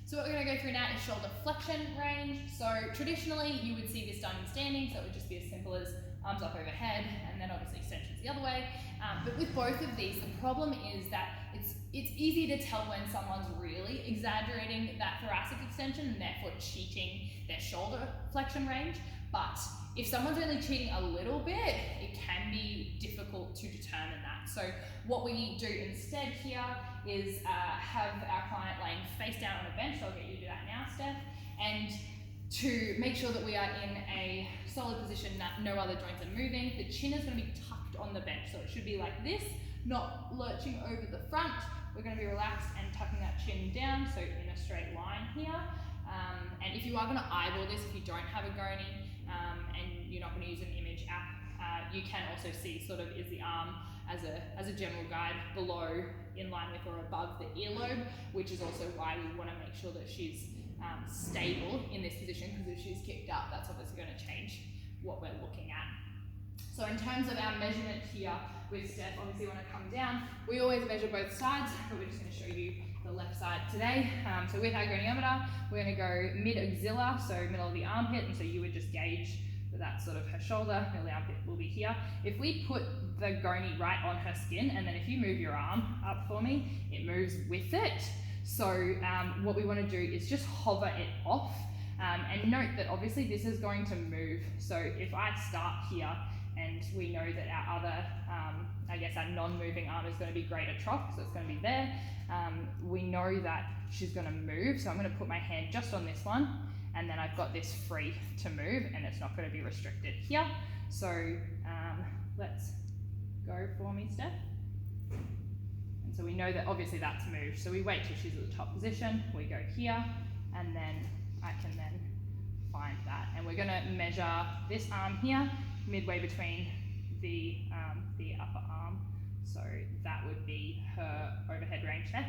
So what we're going to go through now is shoulder flexion range. So traditionally you would see this done in standing, so it would just be as simple as arms up overhead and then obviously extensions the other way. But with both of these, the problem is that it's easy to tell when someone's really exaggerating that thoracic extension and therefore cheating their shoulder flexion range. But if someone's only cheating a little bit, it can be difficult to determine that. So what we do instead here is have our client laying face down on a bench. So I'll get you to do that now, Steph. And to make sure that we are in a solid position that no other joints are moving, the chin is going to be tucked on the bench. So it should be like this, not lurching over the front. We're going to be relaxed and tucking that chin down, so in a straight line here. And if you are going to eyeball this, if you don't have a gurney and you're not going to use an image app, you can also see sort of is the arm as a general guide below, in line with or above the earlobe, which is also why we want to make sure that she's stable in this position, because if she's kicked up, that's obviously going to change what we're looking at. So in terms of our measurement here with Steph, obviously when I come down, we always measure both sides, but we're just going to show you the left side today. So with our goniometer, we're going to go mid-axilla, so middle of the armpit, and so you would just gauge that sort of her shoulder, middle of the armpit will be here. If we put the goni right on her skin, and then if you move your arm up for me, it moves with it. So what we want to do is just hover it off, and note that obviously this is going to move. So if I start here, and we know that our other, I guess our non-moving arm is going to be greater trough, so it's going to be there. We know that she's going to move, so I'm going to put my hand just on this one, and then I've got this free to move, and it's not going to be restricted here. So let's go for me, Steph. And so we know that obviously that's moved, so we wait till she's at the top position, we go here, and then I can then find that. And we're going to measure this arm here, midway between the upper arm, so that would be her overhead range there.